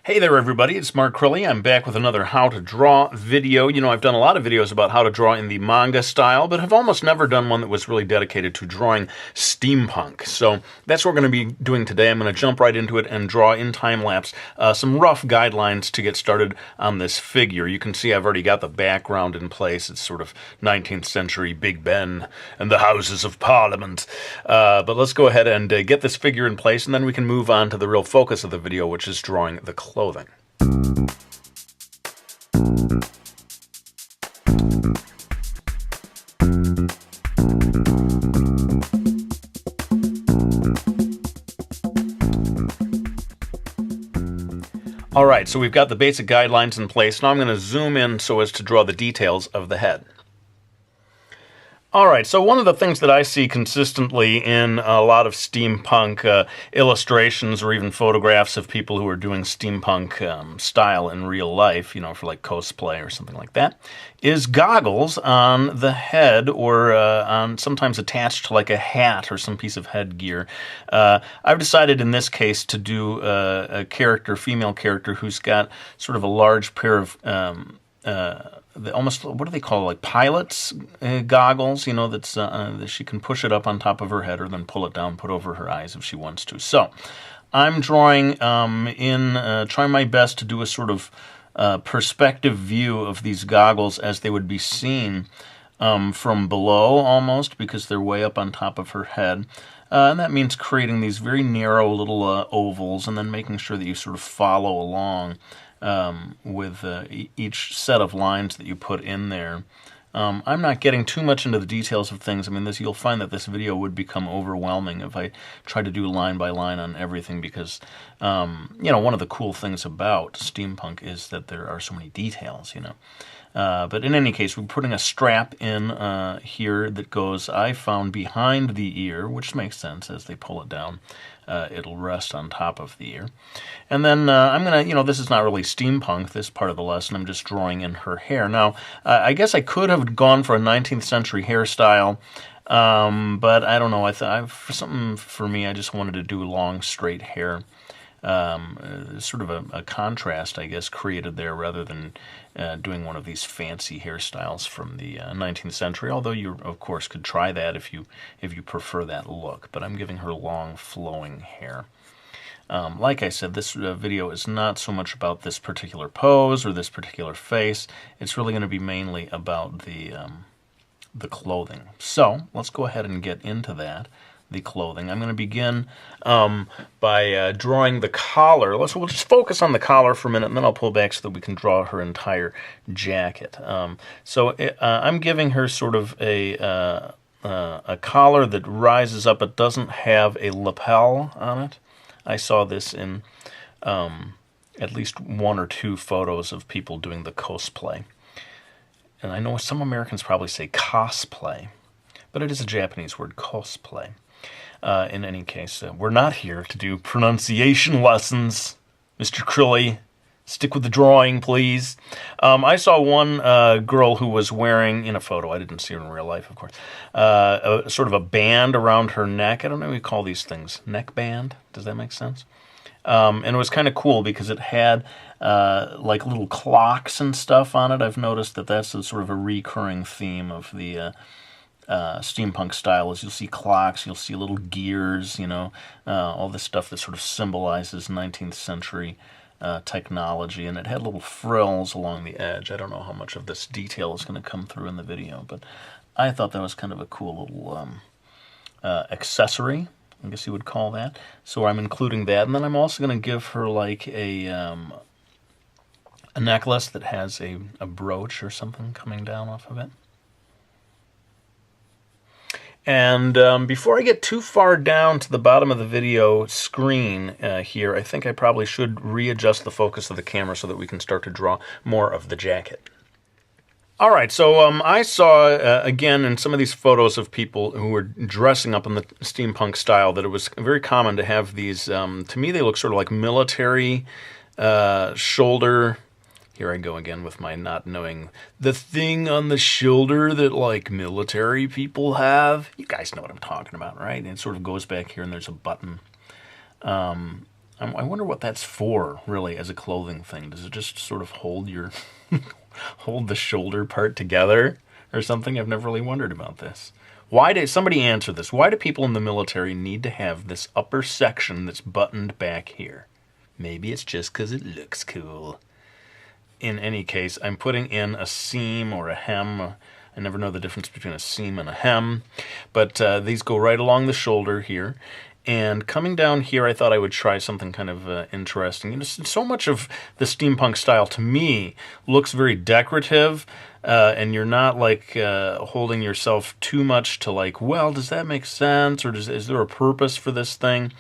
Hey there everybody, it's Mark Crilly. I'm back with another how to draw video. You know, I've done a lot of videos about how to draw in the manga style, but have almost never done one that was really dedicated to drawing steampunk. So that's what we're going to be doing today. I'm going to jump right into it and draw in time-lapse some rough guidelines to get started on this figure. You can see I've already got the background in place. It's sort of 19th century Big Ben and the Houses of Parliament. But let's go ahead and get this figure in place, and then we can move on to the real focus of the video, which is drawing the clothing. All right, so we've got the basic guidelines in place. Now I'm going to zoom in so as to draw the details of the head. All right, so one of the things that I see consistently in a lot of steampunk illustrations or even photographs of people who are doing steampunk style in real life, you know, for like cosplay or something like that, is goggles on the head or on sometimes attached to like a hat or some piece of headgear. I've decided in this case to do a character, female character, who's got sort of a large pair of almost, what do they call it, like pilot's goggles, you know, that's that she can push it up on top of her head or then pull it down, put over her eyes if she wants to. So I'm drawing trying my best to do a sort of perspective view of these goggles as they would be seen from below almost, because they're way up on top of her head. And that means creating these very narrow little ovals and then making sure that you sort of follow along with each set of lines that you put in there. I'm not getting too much into the details of things. I mean, you'll find that this video would become overwhelming if I tried to do line by line on everything, because, you know, one of the cool things about steampunk is that there are so many details, you know. But in any case, we're putting a strap in here that goes, I found, behind the ear, which makes sense as they pull it down. It'll rest on top of the ear. And then I'm going to, you know, this is not really steampunk, this part of the lesson. I'm just drawing in her hair. Now, I guess I could have gone for a 19th century hairstyle, but I don't know. For something for me, I just wanted to do long, straight hair. Sort of a contrast, I guess, created there rather than doing one of these fancy hairstyles from the 19th century, although you, of course, could try that if you prefer that look. But I'm giving her long, flowing hair. Like I said, this video is not so much about this particular pose or this particular face. It's really going to be mainly about the clothing. So let's go ahead and get into that. The clothing. I'm going to begin by drawing the collar. We'll just focus on the collar for a minute, and then I'll pull back so that we can draw her entire jacket. I'm giving her sort of a collar that rises up. It doesn't have a lapel on it. I saw this in at least one or two photos of people doing the cosplay. And I know some Americans probably say cosplay, but it is a Japanese word, cosplay. In any case, we're not here to do pronunciation lessons, Mr. Crilly. Stick with the drawing, please. I saw one girl who was wearing, in a photo, I didn't see her in real life, of course, sort of a band around her neck. I don't know what you call these things. Neck band? Does that make sense? And it was kind of cool because it had like little clocks and stuff on it. I've noticed that that's sort of a recurring theme of the steampunk style. Is you'll see clocks, you'll see little gears, you know, all this stuff that sort of symbolizes 19th century technology, and it had little frills along the edge. I don't know how much of this detail is going to come through in the video, but I thought that was kind of a cool little accessory, I guess you would call that. So I'm including that, and then I'm also going to give her like a necklace that has a brooch or something coming down off of it. And before I get too far down to the bottom of the video screen here, I think I probably should readjust the focus of the camera so that we can start to draw more of the jacket. All right, so I saw, again, in some of these photos of people who were dressing up in the steampunk style, that it was very common to have these, to me they look sort of like military shoulder. Here I go again with my not knowing the thing on the shoulder that, like, military people have. You guys know what I'm talking about, right? And it sort of goes back here, and there's a button. I wonder what that's for, really, as a clothing thing. Does it just sort of hold your hold the shoulder part together or something? I've never really wondered about this. Why did somebody answer this? Why do people in the military need to have this upper section that's buttoned back here? Maybe it's just because it looks cool. In any case, I'm putting in a seam or a hem. I never know the difference between a seam and a hem, but these go right along the shoulder here. And coming down here, I thought I would try something kind of interesting. You know, so much of the steampunk style, to me, looks very decorative, and you're not like holding yourself too much to like, well, does that make sense, or is there a purpose for this thing?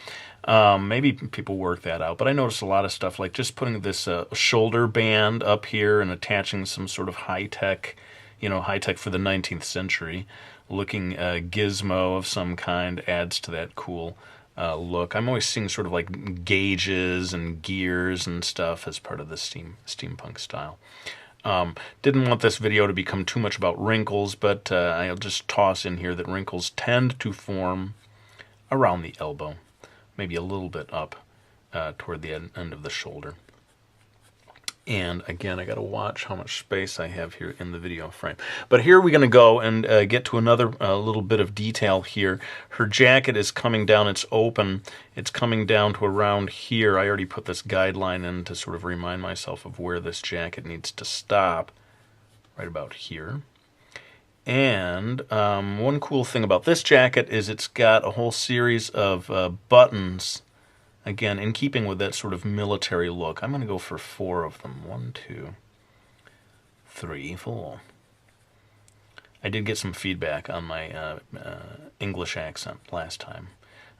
Maybe people work that out, but I noticed a lot of stuff like just putting this shoulder band up here and attaching some sort of high-tech, you know, high-tech for the 19th century looking gizmo of some kind adds to that cool look. I'm always seeing sort of like gauges and gears and stuff as part of the steampunk style. Didn't want this video to become too much about wrinkles, but I'll just toss in here that wrinkles tend to form around the elbow, maybe a little bit up toward the end of the shoulder. And again, I got to watch how much space I have here in the video frame. But here we're going to go and get to another little bit of detail here. Her jacket is coming down. It's open. It's coming down to around here. I already put this guideline in to sort of remind myself of where this jacket needs to stop. Right about here. And one cool thing about this jacket is it's got a whole series of buttons. Again, in keeping with that sort of military look, I'm going to go for 4 of them. 1, 2, 3, 4. I did get some feedback on my English accent last time,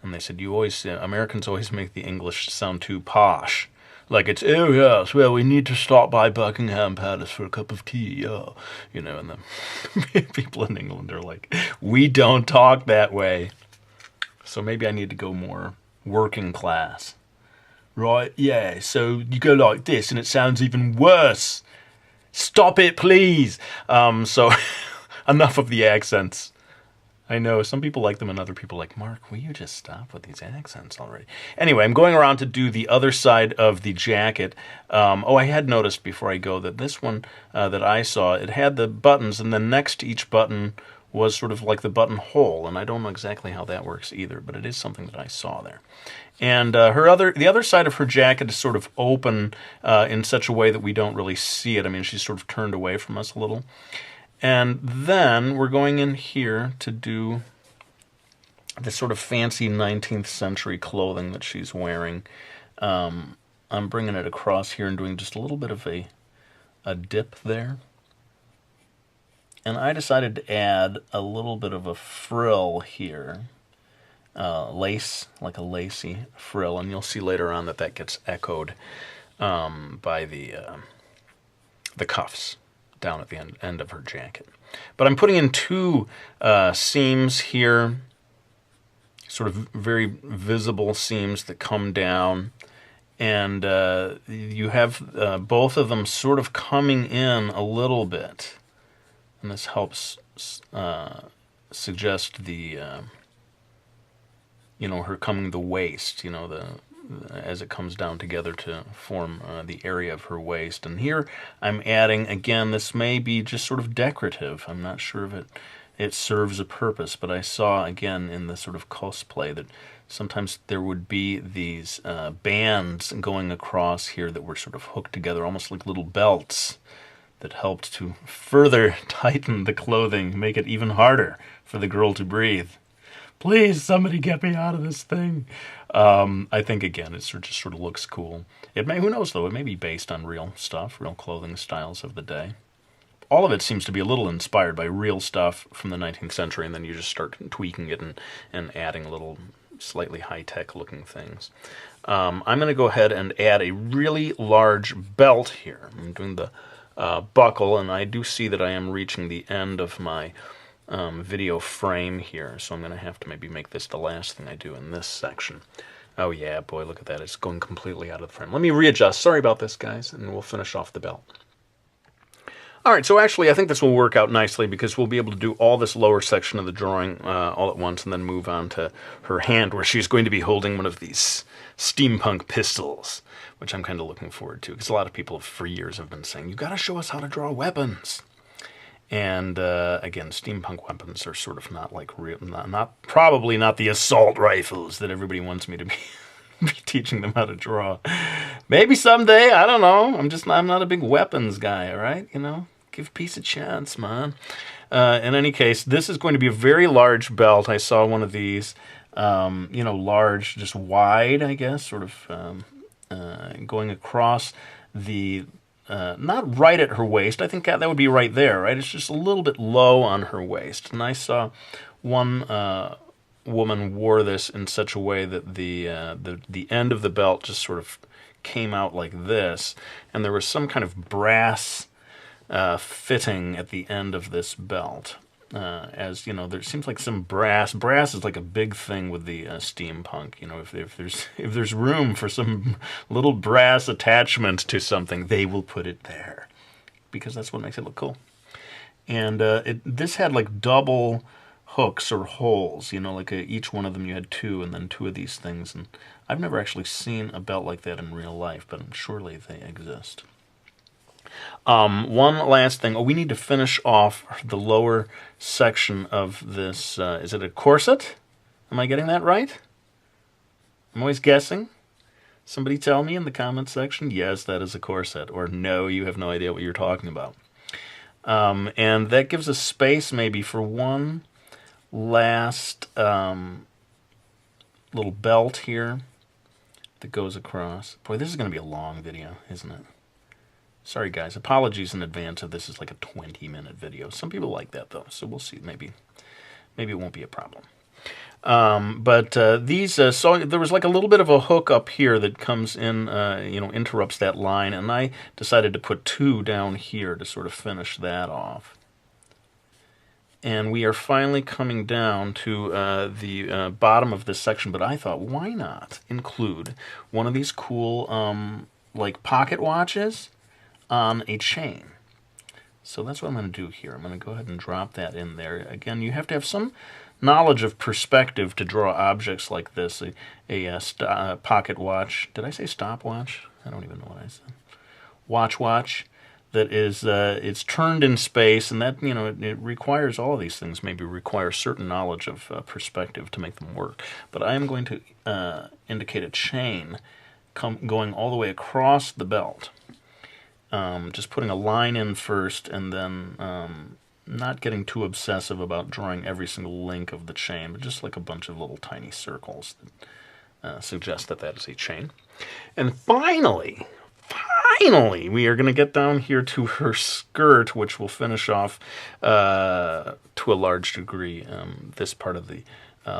and they said you always Americans always make the English sound too posh, like it's oh yes, well we need to stop by Buckingham Palace for a cup of tea, you know, and the people in England are like, we don't talk that way, so maybe I need to go more working class. Right, yeah, so you go like this and it sounds even worse. Stop it, please. So enough of the accents. I know some people like them and other people like, Mark, will you just stop with these accents already? Anyway, I'm going around to do the other side of the jacket. I had noticed before I go that this one that I saw, it had the buttons, and then next to each button was sort of like the buttonhole, and I don't know exactly how that works either, but it is something that I saw there. And the other side of her jacket is sort of open in such a way that we don't really see it. I mean, she's sort of turned away from us a little. And then we're going in here to do this sort of fancy 19th century clothing that she's wearing. I'm bringing it across here and doing just a little bit of a dip there. And I decided to add a little bit of a frill here. Lace, like a lacy frill, and you'll see later on that that gets echoed by the cuffs down at the end of her jacket. But I'm putting in 2 seams here, sort of very visible seams that come down, and you have both of them sort of coming in a little bit, and this helps suggest the her coming the waist, as it comes down together to form the area of her waist. And here I'm adding, again, this may be just sort of decorative. I'm not sure if it serves a purpose, but I saw, again, in the sort of cosplay that sometimes there would be these bands going across here that were sort of hooked together, almost like little belts that helped to further tighten the clothing, make it even harder for the girl to breathe. Please, somebody get me out of this thing. I think, again, it just sort of looks cool. It may, who knows, though, it may be based on real stuff, real clothing styles of the day. All of it seems to be a little inspired by real stuff from the 19th century, and then you just start tweaking it and adding little slightly high-tech looking things. I'm going to go ahead and add a really large belt here. I'm doing the buckle, and I do see that I am reaching the end of my video frame here, so I'm going to have to maybe make this the last thing I do in this section. Oh yeah, boy, look at that. It's going completely out of the frame. Let me readjust. Sorry about this, guys, and we'll finish off the belt. All right, so actually I think this will work out nicely because we'll be able to do all this lower section of the drawing all at once and then move on to her hand where she's going to be holding one of these steampunk pistols, which I'm kind of looking forward to because a lot of people for years have been saying, you got to show us how to draw weapons. And again, steampunk weapons are sort of not like real, probably not the assault rifles that everybody wants me to be teaching them how to draw. Maybe someday, I don't know. I'm not a big weapons guy, all right? You know, give peace a chance, man. In any case, this is going to be a very large belt. I saw one of these, you know, large, just wide, I guess, sort of going across the, not right at her waist. I think that would be right there, right? It's just a little bit low on her waist. And I saw one woman wore this in such a way that the end of the belt just sort of came out like this, and there was some kind of brass fitting at the end of this belt. As you know, there seems like some brass. Brass is like a big thing with the steampunk. You know, if there's room for some little brass attachment to something, they will put it there because that's what makes it look cool. And this had like double hooks or holes, you know, like each one of them you had two and then two of these things. And I've never actually seen a belt like that in real life, but surely they exist. One last thing. Oh, we need to finish off the lower section of this. Is it a corset? Am I getting that right? I'm always guessing. Somebody tell me in the comments section, yes, that is a corset, or no, you have no idea what you're talking about. And that gives us space maybe for one last little belt here that goes across. Boy, this is going to be a long video, isn't it? Sorry, guys. Apologies in advance if this is like a 20-minute video. Some people like that, though, so we'll see. Maybe it won't be a problem. These, so there was like a little bit of a hook up here that comes in, you know, interrupts that line, and I decided to put two down here to sort of finish that off. And we are finally coming down to the bottom of this section, but I thought, why not include one of these cool, like, pocket watches on a chain? So that's what I'm going to do here. I'm going to go ahead and drop that in there. Again, you have to have some knowledge of perspective to draw objects like this. A pocket watch. Did I say stopwatch? I don't even know what I said. Watch. That is, it's turned in space, and that, you know, it requires all of these things. Maybe require certain knowledge of perspective to make them work. But I am going to indicate a chain going all the way across the belt. Just putting a line in first, and then not getting too obsessive about drawing every single link of the chain, but just like a bunch of little tiny circles that suggest that that is a chain. And finally, we are going to get down here to her skirt, which will finish off, to a large degree, this part of the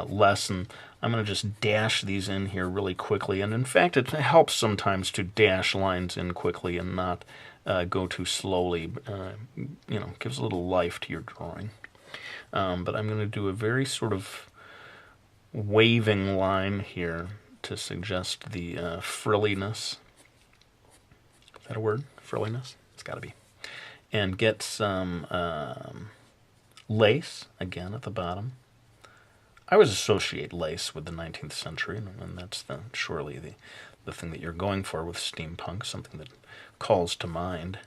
lesson. I'm going to just dash these in here really quickly, and in fact, it helps sometimes to dash lines in quickly and not go too slowly. You know, gives a little life to your drawing. But I'm going to do a very sort of waving line here to suggest the frilliness. Is that a word? Frilliness? It's got to be. And get some lace, again, at the bottom. I always associate lace with the 19th century, and that's surely the thing that you're going for with steampunk, something that calls to mind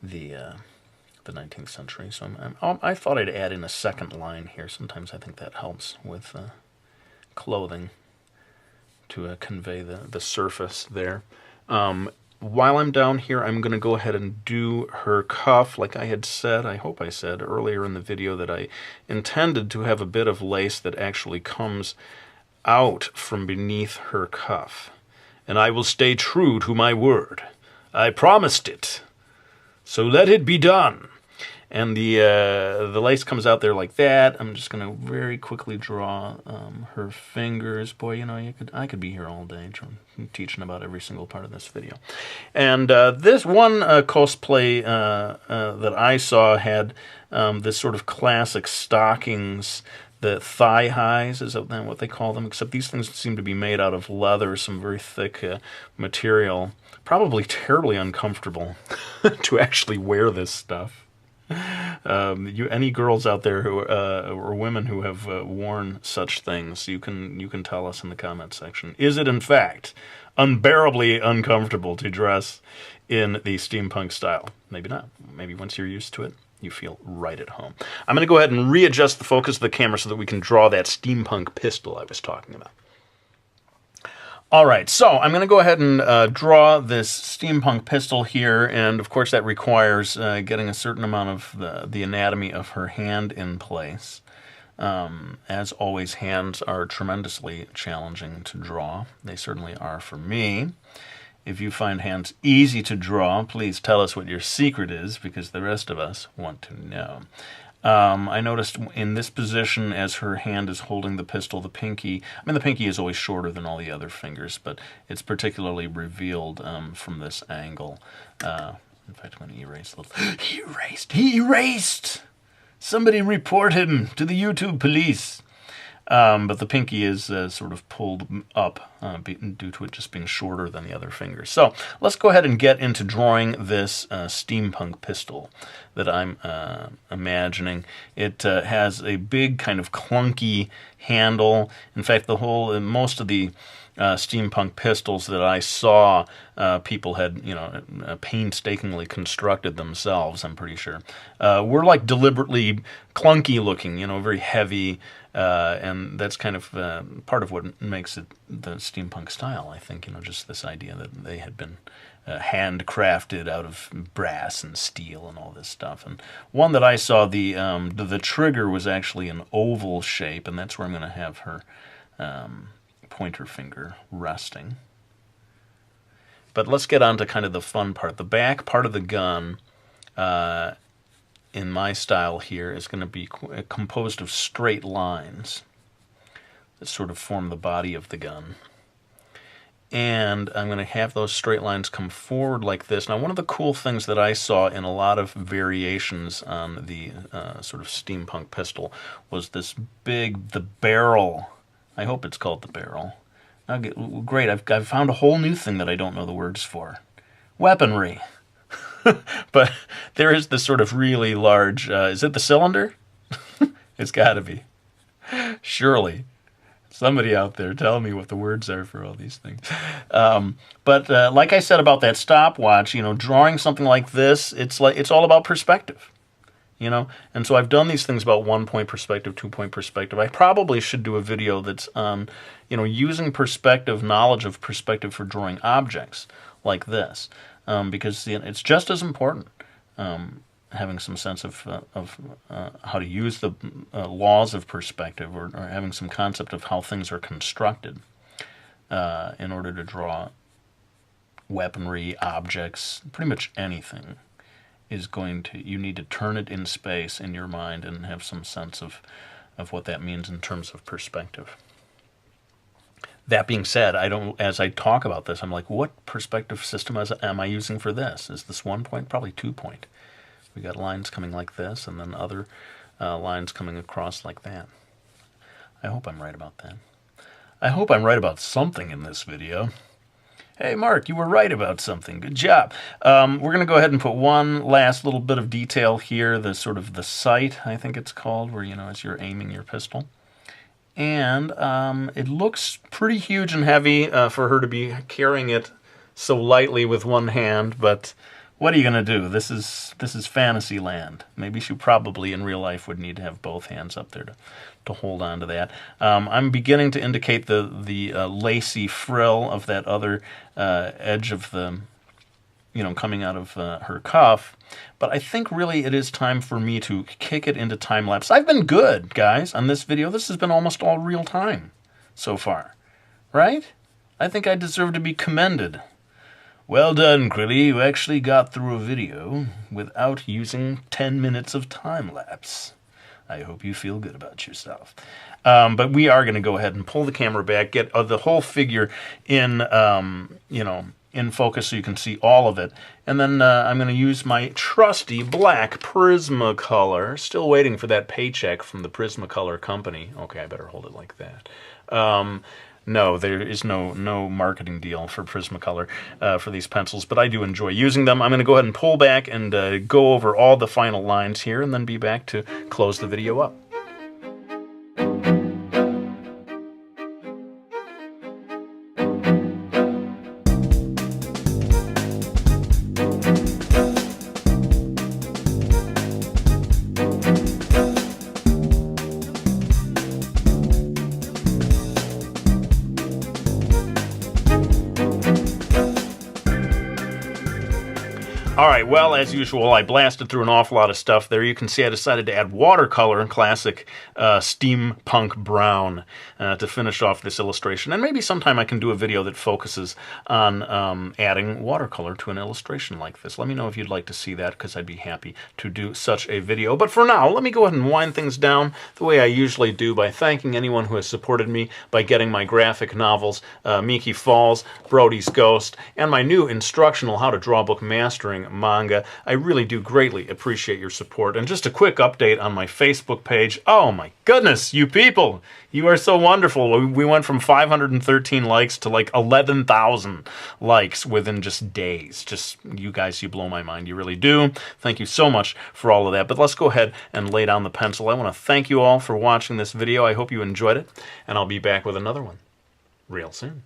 the 19th century. So I thought I'd add in a second line here. Sometimes I think that helps with clothing to convey the surface there. While I'm down here, I'm going to go ahead and do her cuff. Like I had said, I hope I said earlier in the video, that I intended to have a bit of lace that actually comes out from beneath her cuff. And I will stay true to my word. I promised it. So let it be done. And the lace comes out there like that. I'm just going to very quickly draw her fingers. Boy, you know, I could be here all day teaching about every single part of this video. And this one cosplay that I saw had this sort of classic stockings the thigh highs, is that what they call them? Except these things seem to be made out of leather, some very thick material. Probably terribly uncomfortable to actually wear this stuff. Any girls out there who or women who have worn such things, you can tell us in the comments section. Is it in fact unbearably uncomfortable to dress in the steampunk style? Maybe not. Maybe once you're used to it, you feel right at home. I'm going to go ahead and readjust the focus of the camera so that we can draw that steampunk pistol I was talking about. All right, so I'm going to go ahead and draw this steampunk pistol here, and of course that requires getting a certain amount of the anatomy of her hand in place. As always, hands are tremendously challenging to draw. They certainly are for me. If you find hands easy to draw, please tell us what your secret is, because the rest of us want to know. I noticed in this position, as her hand is holding the pistol, the pinky, the pinky is always shorter than all the other fingers, but it's particularly revealed from this angle. In fact, I'm going to erase a little. He erased! Somebody report him to the YouTube police. But the pinky is sort of pulled up due to it just being shorter than the other fingers. So let's go ahead and get into drawing this steampunk pistol that I'm imagining. It has a big kind of clunky handle. In fact, most of the steampunk pistols that I saw, people had, painstakingly constructed themselves, I'm pretty sure, were like deliberately clunky looking, very heavy, and that's kind of part of what makes it the steampunk style, I think, just this idea that they had been handcrafted out of brass and steel and all this stuff. And one that I saw, the trigger was actually an oval shape, and that's where I'm going to have her pointer finger resting. But let's get on to kind of the fun part. The back part of the gun, in my style here, is going to be composed of straight lines that sort of form the body of the gun. And I'm going to have those straight lines come forward like this. Now, one of the cool things that I saw in a lot of variations on the sort of steampunk pistol was the barrel. I hope it's called the barrel. Great, I've found a whole new thing that I don't know the words for. Weaponry. But there is this sort of really large, is it the cylinder? It's got to be. Surely. Somebody out there tell me what the words are for all these things. But like I said about that stopwatch, drawing something like this, it's all about perspective. And so I've done these things about 1-point perspective, 2-point perspective. I probably should do a video that's on, using perspective, knowledge of perspective for drawing objects like this, because it's just as important, having some sense of how to use the laws of perspective, or having some concept of how things are constructed in order to draw weaponry, objects, pretty much anything. You need to turn it in space in your mind and have some sense of what that means in terms of perspective. That being said, as I talk about this, I'm like, what perspective system am I using for this? Is this 1-point? Probably 2-point. We got lines coming like this, and then other lines coming across like that. I hope I'm right about that. I hope I'm right about something in this video. Hey, Mark, you were right about something. Good job. We're going to go ahead and put one last little bit of detail here, the sight, I think it's called, where, as you're aiming your pistol. And it looks pretty huge and heavy for her to be carrying it so lightly with one hand, but what are you going to do? This is fantasy land. Maybe she probably in real life would need to have both hands up there to hold on to that. I'm beginning to indicate the lacy frill of that other edge of the, coming out of her cuff. But I think really it is time for me to kick it into time lapse. I've been good, guys, on this video. This has been almost all real time so far, right? I think I deserve to be commended. Well done, Crilly. You actually got through a video without using 10 minutes of time lapse. I hope you feel good about yourself. But we are going to go ahead and pull the camera back, get the whole figure in, in focus so you can see all of it. And then I'm going to use my trusty black Prismacolor. Still waiting for that paycheck from the Prismacolor company. Okay, I better hold it like that. No, there is no marketing deal for Prismacolor for these pencils, but I do enjoy using them. I'm going to go ahead and pull back and go over all the final lines here, and then be back to close the video up. Alright, well, as usual, I blasted through an awful lot of stuff there. You can see I decided to add watercolor in classic steampunk brown to finish off this illustration. And maybe sometime I can do a video that focuses on adding watercolor to an illustration like this. Let me know if you'd like to see that, because I'd be happy to do such a video. But for now, let me go ahead and wind things down the way I usually do by thanking anyone who has supported me by getting my graphic novels, Miki Falls, Brody's Ghost, and my new instructional How to Draw Book Mastering manga. I really do greatly appreciate your support. And just a quick update on my Facebook page. Oh my goodness, you people! You are so wonderful. We went from 513 likes to like 11,000 likes within just days. Just, you guys, you blow my mind. You really do. Thank you so much for all of that. But let's go ahead and lay down the pencil. I want to thank you all for watching this video. I hope you enjoyed it, and I'll be back with another one real soon.